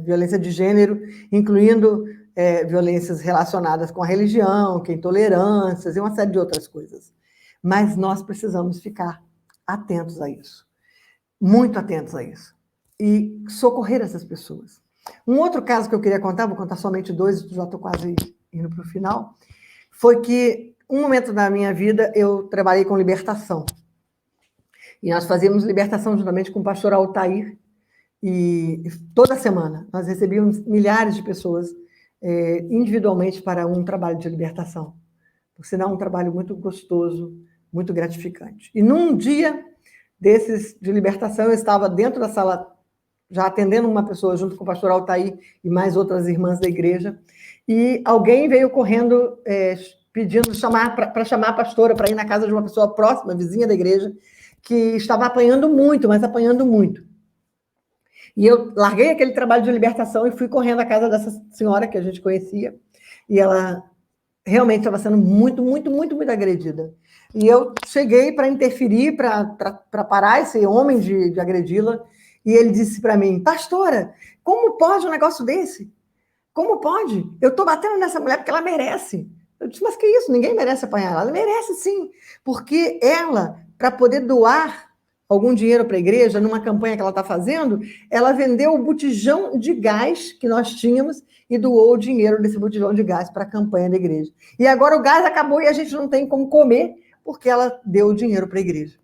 violência de gênero, incluindo violências relacionadas com a religião, com intolerâncias e uma série de outras coisas. Mas nós precisamos ficar atentos a isso, muito atentos a isso, e socorrer essas pessoas. Um outro caso que eu queria contar, vou contar somente 2, já estou quase indo para o final, foi que um momento da minha vida eu trabalhei com libertação. E nós fazíamos libertação juntamente com o pastor Altair, e toda semana nós recebíamos milhares de pessoas individualmente para um trabalho de libertação. Por sinal, um trabalho muito gostoso, muito gratificante. E num dia desses de libertação, eu estava dentro da sala, já atendendo uma pessoa junto com o pastor Altair e mais outras irmãs da igreja, e alguém veio correndo pedindo para chamar a pastora para ir na casa de uma pessoa próxima, vizinha da igreja, que estava apanhando muito, mas apanhando muito. E eu larguei aquele trabalho de libertação e fui correndo à casa dessa senhora que a gente conhecia, e ela realmente estava sendo muito, muito, muito, muito agredida. E eu cheguei para interferir, para parar esse homem de agredi-la, e ele disse para mim: pastora, como pode um negócio desse? Como pode? Eu estou batendo nessa mulher porque ela merece. Eu disse: mas que isso? Ninguém merece apanhar. Ela merece sim, porque ela, para poder doar algum dinheiro para a igreja, numa campanha que ela está fazendo, ela vendeu o botijão de gás que nós tínhamos e doou o dinheiro desse botijão de gás para a campanha da igreja. E agora o gás acabou e a gente não tem como comer, porque ela deu o dinheiro para a igreja.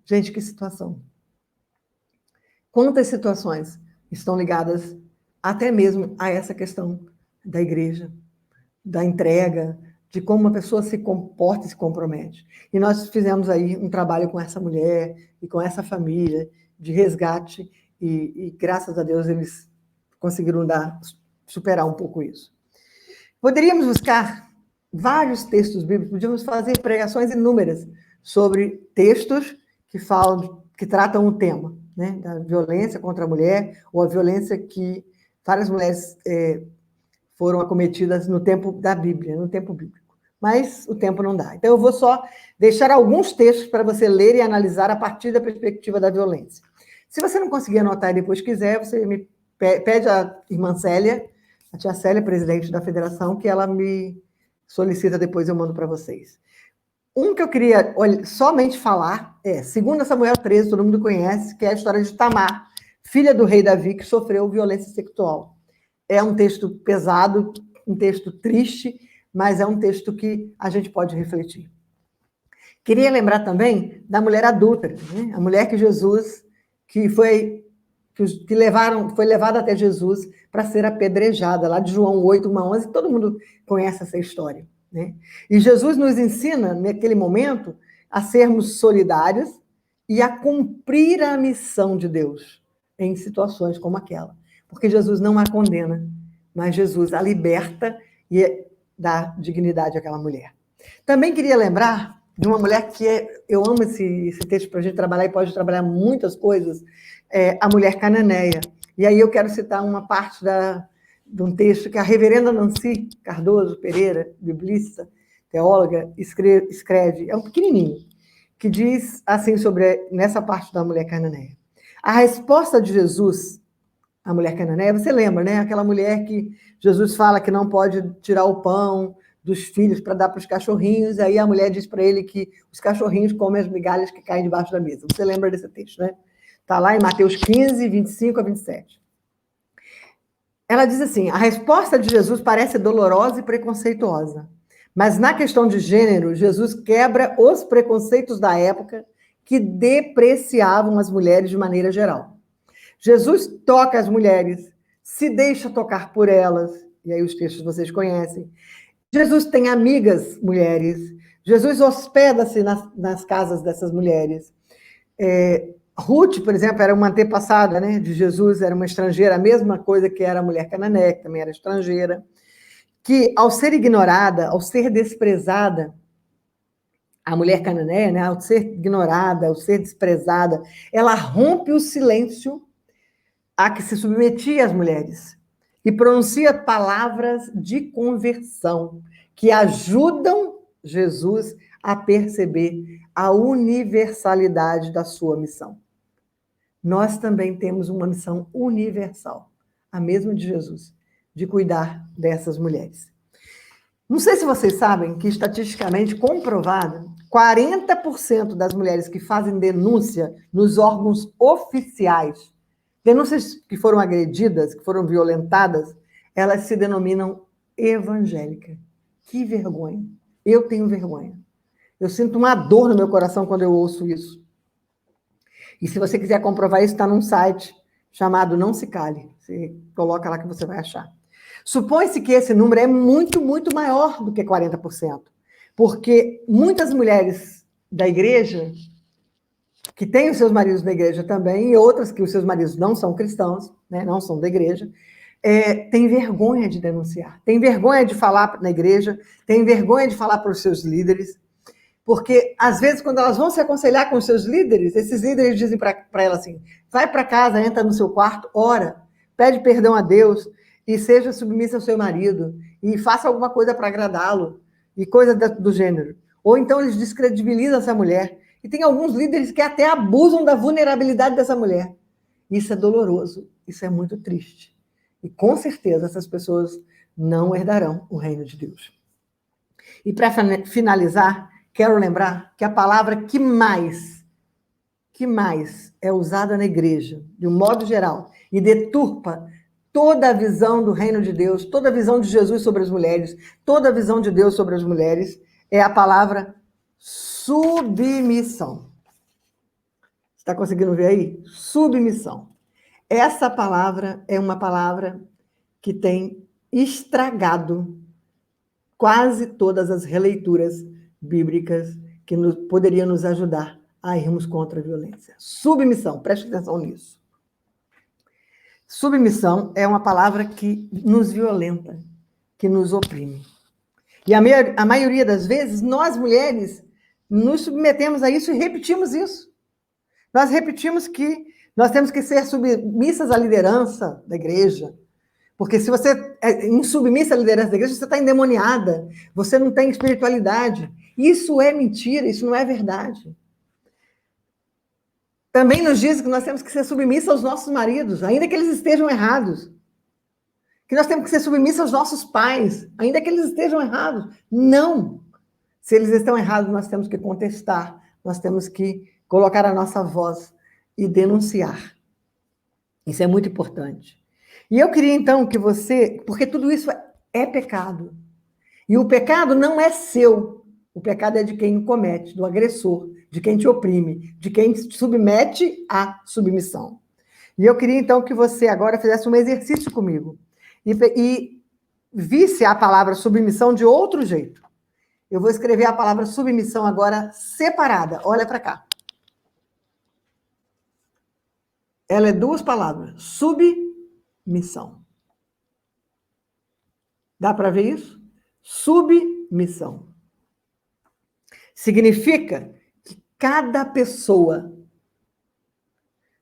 Gente, que situação. Quantas situações estão ligadas até mesmo a essa questão da igreja, da entrega, de como uma pessoa se comporta e se compromete. E nós fizemos aí um trabalho com essa mulher e com essa família de resgate e graças a Deus eles conseguiram superar um pouco isso. Poderíamos buscar vários textos bíblicos, podíamos fazer pregações inúmeras sobre textos que tratam o tema, né, da violência contra a mulher, ou a violência que várias mulheres foram acometidas no tempo da Bíblia, no tempo bíblico. Mas o tempo não dá. Então, eu vou só deixar alguns textos para você ler e analisar a partir da perspectiva da violência. Se você não conseguir anotar e depois quiser, você me pede a irmã Célia, a tia Célia, presidente da federação, que ela me solicita, depois eu mando para vocês. Um que eu queria somente falar é 2 Samuel 13, todo mundo conhece, que é a história de Tamar, filha do rei Davi, que sofreu violência sexual. É um texto pesado, um texto triste, mas é um texto que a gente pode refletir. Queria lembrar também da mulher adúltera, né? A mulher que Jesus, foi levada até Jesus para ser apedrejada, lá de João 8, 1 a 11, todo mundo conhece essa história, né? E Jesus nos ensina, naquele momento, a sermos solidários e a cumprir a missão de Deus em situações como aquela. Porque Jesus não a condena, mas Jesus a liberta e dá dignidade àquela mulher. Também queria lembrar de uma mulher que eu amo esse texto para a gente trabalhar e pode trabalhar muitas coisas, a mulher cananeia. E aí eu quero citar uma parte de um texto que a reverenda Nancy Cardoso Pereira, biblista, teóloga, escreve, é um pequenininho, que diz assim nessa parte da mulher cananeia. A resposta de Jesus, a mulher cananeia, você lembra, né? Aquela mulher que Jesus fala que não pode tirar o pão dos filhos para dar para os cachorrinhos, e aí a mulher diz para ele que os cachorrinhos comem as migalhas que caem debaixo da mesa. Você lembra desse texto, né? Está lá em Mateus 15, 25 a 27. Ela diz assim, a resposta de Jesus parece dolorosa e preconceituosa, mas na questão de gênero, Jesus quebra os preconceitos da época que depreciavam as mulheres de maneira geral. Jesus toca as mulheres, se deixa tocar por elas, e aí os textos vocês conhecem. Jesus tem amigas mulheres, Jesus hospeda-se nas casas dessas mulheres. Ruth, por exemplo, era uma antepassada, né, de Jesus, era uma estrangeira, a mesma coisa que era a mulher cananeia, que também era estrangeira, que ao ser ignorada, ao ser desprezada, a mulher cananeia, né, ao ser ignorada, ao ser desprezada, ela rompe o silêncio a que se submetia as mulheres e pronuncia palavras de conversão que ajudam Jesus a perceber a universalidade da sua missão. Nós também temos uma missão universal, a mesma de Jesus, de cuidar dessas mulheres. Não sei se vocês sabem que, estatisticamente comprovado, 40% das mulheres que fazem denúncia nos órgãos oficiais, denúncias que foram agredidas, que foram violentadas, elas se denominam evangélicas. Que vergonha. Eu tenho vergonha. Eu sinto uma dor no meu coração quando eu ouço isso. E se você quiser comprovar isso, está num site chamado Não Se Cale. Você coloca lá que você vai achar. Supõe-se que esse número é muito, muito maior do que 40%. Porque muitas mulheres da igreja, que têm os seus maridos na igreja também, e outras que os seus maridos não são cristãos, né, não são da igreja, têm vergonha de denunciar, têm vergonha de falar na igreja, têm vergonha de falar para os seus líderes, porque, às vezes, quando elas vão se aconselhar com os seus líderes, esses líderes dizem para ela assim, vai para casa, entra no seu quarto, ora, pede perdão a Deus e seja submissa ao seu marido e faça alguma coisa para agradá-lo e coisa do gênero. Ou então eles descredibilizam essa mulher. E tem alguns líderes que até abusam da vulnerabilidade dessa mulher. Isso é doloroso, isso é muito triste. E, com certeza, essas pessoas não herdarão o reino de Deus. E, para finalizar, quero lembrar que a palavra que mais que mais é usada na igreja, de um modo geral, e deturpa toda a visão do reino de Deus, toda a visão de Jesus sobre as mulheres, toda a visão de Deus sobre as mulheres, é a palavra submissão. Está conseguindo ver aí? Submissão. Essa palavra é uma palavra que tem estragado quase todas as releituras bíblicas que poderiam nos ajudar a irmos contra a violência. Submissão, preste atenção nisso. Submissão é uma palavra que nos violenta, que nos oprime. E a maioria das vezes, nós mulheres nos submetemos a isso e repetimos isso. Nós repetimos que nós temos que ser submissas à liderança da igreja, porque se você é insubmissa à liderança da igreja, você está endemoniada, você não tem espiritualidade. Isso é mentira, isso não é verdade. Também nos diz que nós temos que ser submissas aos nossos maridos, ainda que eles estejam errados. Que nós temos que ser submissas aos nossos pais, ainda que eles estejam errados. Não! Se eles estão errados, nós temos que contestar, nós temos que colocar a nossa voz e denunciar. Isso é muito importante. E eu queria, então, que você... Porque tudo isso é pecado. E o pecado não é seu. O pecado é de quem o comete, do agressor, de quem te oprime, de quem te submete à submissão. E eu queria, então, que você agora fizesse um exercício comigo e visse a palavra submissão de outro jeito. Eu vou escrever a palavra submissão agora separada. Olha para cá. Ela é duas palavras. Submissão. Dá para ver isso? Submissão. Significa que cada pessoa,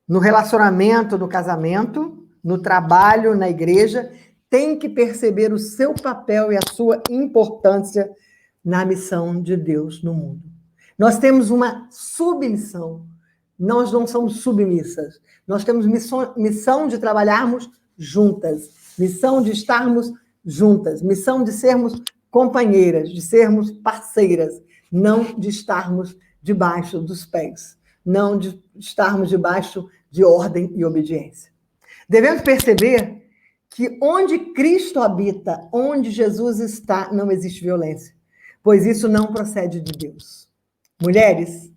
no relacionamento, no casamento, no trabalho, na igreja, tem que perceber o seu papel e a sua importância na missão de Deus no mundo. Nós temos uma submissão. Nós não somos submissas. Nós temos missão de trabalharmos juntas, missão de estarmos juntas, missão de sermos companheiras, de sermos parceiras, não de estarmos debaixo dos pés, não de estarmos debaixo de ordem e obediência. Devemos perceber que onde Cristo habita, onde Jesus está, não existe violência, pois isso não procede de Deus. Mulheres,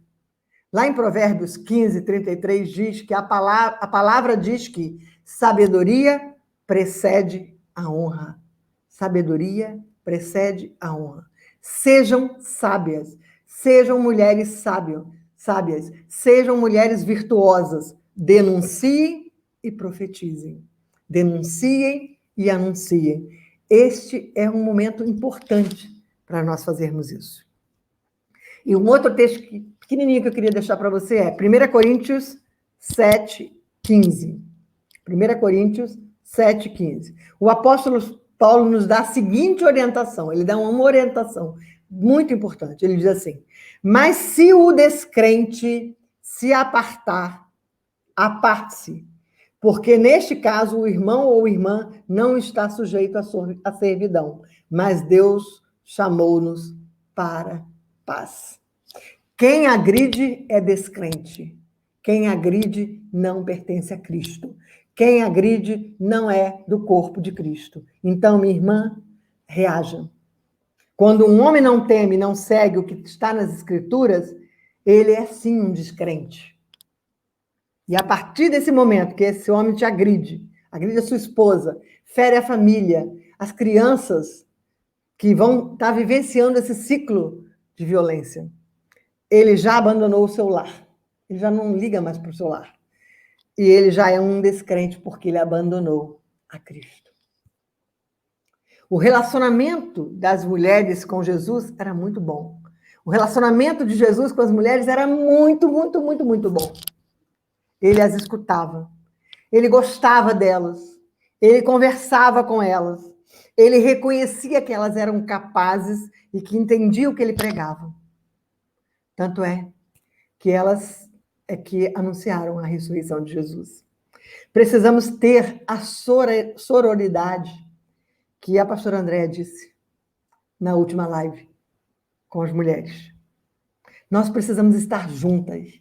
lá em Provérbios 15, 33, diz que a palavra diz que sabedoria precede a honra. Sabedoria precede a honra. Sejam sábias, sejam mulheres sábias, sejam mulheres virtuosas, denunciem e profetizem. Denunciem e anunciem. Este é um momento importante para nós fazermos isso. E um outro texto pequenininho que eu queria deixar para você é 1 Coríntios 7, 15. 1 Coríntios 7, 15. O apóstolo Paulo nos dá a seguinte orientação, ele dá uma orientação muito importante, ele diz assim: mas se o descrente se apartar, aparte-se, porque neste caso o irmão ou irmã não está sujeito à servidão, mas Deus chamou-nos para paz. Quem agride é descrente, quem agride não pertence a Cristo. Quem agride não é do corpo de Cristo. Então, minha irmã, reaja. Quando um homem não teme, não segue o que está nas Escrituras, ele é sim um descrente. E a partir desse momento que esse homem te agride a sua esposa, fere a família, as crianças que vão estar vivenciando esse ciclo de violência, ele já abandonou o seu lar. Ele já não liga mais para o seu lar. E ele já é um descrente porque ele abandonou a Cristo. O relacionamento das mulheres com Jesus era muito bom. O relacionamento de Jesus com as mulheres era muito, muito, muito, muito bom. Ele as escutava. Ele gostava delas. Ele conversava com elas. Ele reconhecia que elas eram capazes e que entendiam o que ele pregava. Tanto é que elas que anunciaram a ressurreição de Jesus. Precisamos ter a sororidade que a pastora Andréa disse na última live com as mulheres. Nós precisamos estar juntas.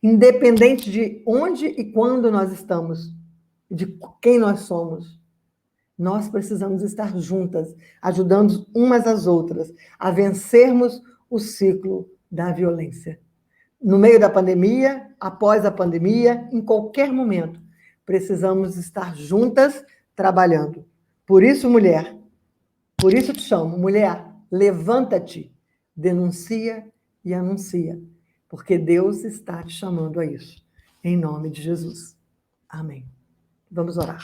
independente de onde e quando nós estamos, de quem nós somos. Nós precisamos estar juntas, ajudando umas às outras a vencermos o ciclo da violência. No meio da pandemia, após a pandemia, em qualquer momento, precisamos estar juntas trabalhando. Por isso, mulher, por isso te chamo, mulher, levanta-te, denuncia e anuncia, porque Deus está te chamando a isso. Em nome de Jesus. Amém. Vamos orar.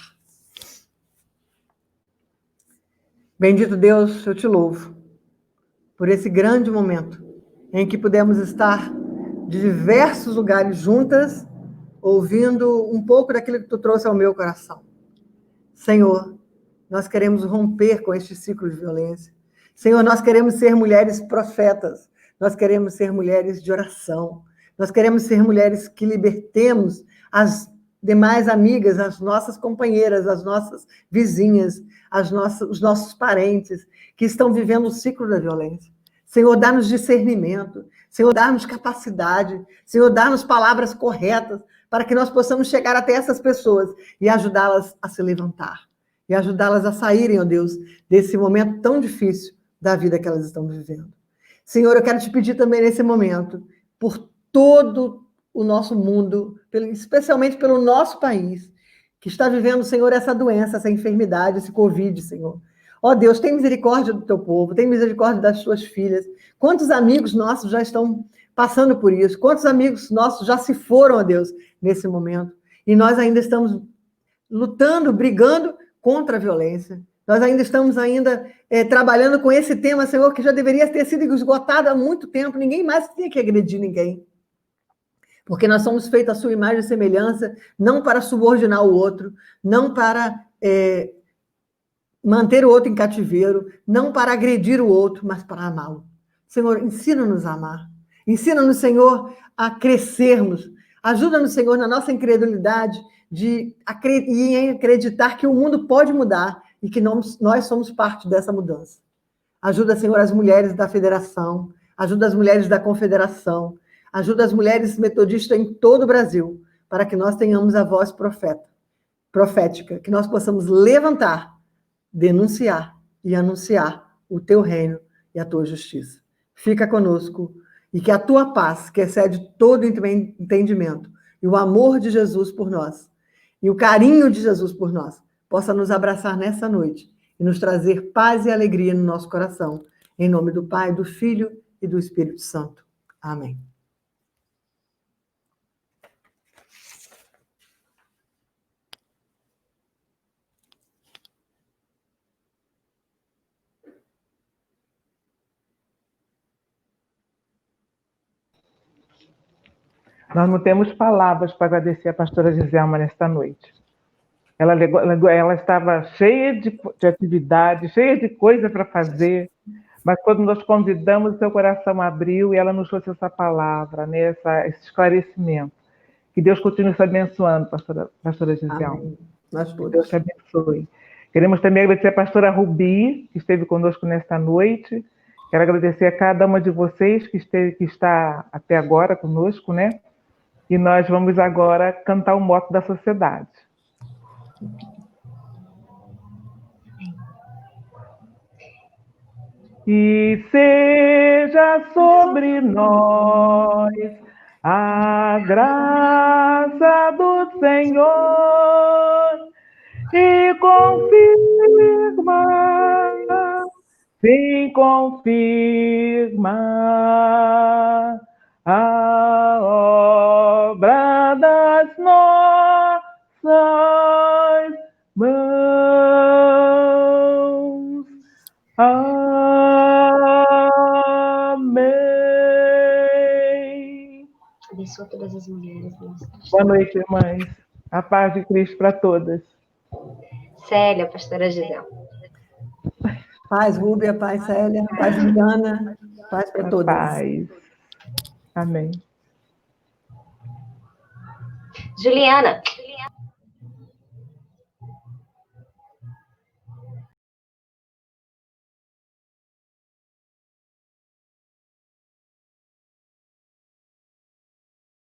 Bendito Deus, eu te louvo por esse grande momento em que pudemos estar de diversos lugares juntas, ouvindo um pouco daquilo que tu trouxe ao meu coração. Senhor, nós queremos romper com este ciclo de violência. Senhor, nós queremos ser mulheres profetas, nós queremos ser mulheres de oração, nós queremos ser mulheres que libertemos as demais amigas, as nossas companheiras, as nossas vizinhas, os nossos parentes que estão vivendo o ciclo da violência. Senhor, dá-nos discernimento, Senhor, dá-nos capacidade, Senhor, dá-nos palavras corretas para que nós possamos chegar até essas pessoas e ajudá-las a se levantar, e ajudá-las a saírem, ó Deus, desse momento tão difícil da vida que elas estão vivendo. Senhor, eu quero te pedir também nesse momento, por todo o nosso mundo, especialmente pelo nosso país, que está vivendo, Senhor, essa doença, essa enfermidade, esse Covid, Senhor. Ó Deus, tem misericórdia do teu povo, tem misericórdia das tuas filhas. Quantos amigos nossos já estão passando por isso? Quantos amigos nossos já se foram, ó Deus, nesse momento? E nós ainda estamos lutando, brigando contra a violência. Nós ainda estamos trabalhando com esse tema, Senhor, que já deveria ter sido esgotado há muito tempo. Ninguém mais tinha que agredir ninguém. Porque nós somos feitos à sua imagem e semelhança, não para subordinar o outro, não para manter o outro em cativeiro, não para agredir o outro, mas para amá-lo. Senhor, ensina-nos a amar. Ensina-nos, Senhor, a crescermos. Ajuda-nos, Senhor, na nossa incredulidade e em acreditar que o mundo pode mudar e que nós somos parte dessa mudança. Ajuda, Senhor, as mulheres da federação, ajuda as mulheres da confederação, ajuda as mulheres metodistas em todo o Brasil, para que nós tenhamos a voz profética, que nós possamos levantar, denunciar e anunciar o teu reino e a tua justiça. Fica conosco e que a tua paz, que excede todo entendimento, e o amor de Jesus por nós, e o carinho de Jesus por nós, possa nos abraçar nessa noite e nos trazer paz e alegria no nosso coração. Em nome do Pai, do Filho e do Espírito Santo. Amém. Nós não temos palavras para agradecer a pastora Giselma nesta noite. Ela estava cheia de atividade, cheia de coisa para fazer, mas quando nós convidamos, seu coração abriu e ela nos trouxe essa palavra, né, esse esclarecimento. Que Deus continue se abençoando, pastora Giselma. Amém. Nós todos. Deus te abençoe. Queremos também agradecer a pastora Rubi, que esteve conosco nesta noite. Quero agradecer a cada uma de vocês que está até agora conosco, né? E nós vamos agora cantar o mote da sociedade. E seja sobre nós a graça do Senhor e confirma a obra das nossas mãos. Amém. Abençoa todas as mulheres. Boa noite, irmãs. A paz de Cristo para todas. Célia, pastora Gisela. Paz, Rúbia, paz, Célia, paz, Juliana, paz para todas. Paz. Amém. Juliana.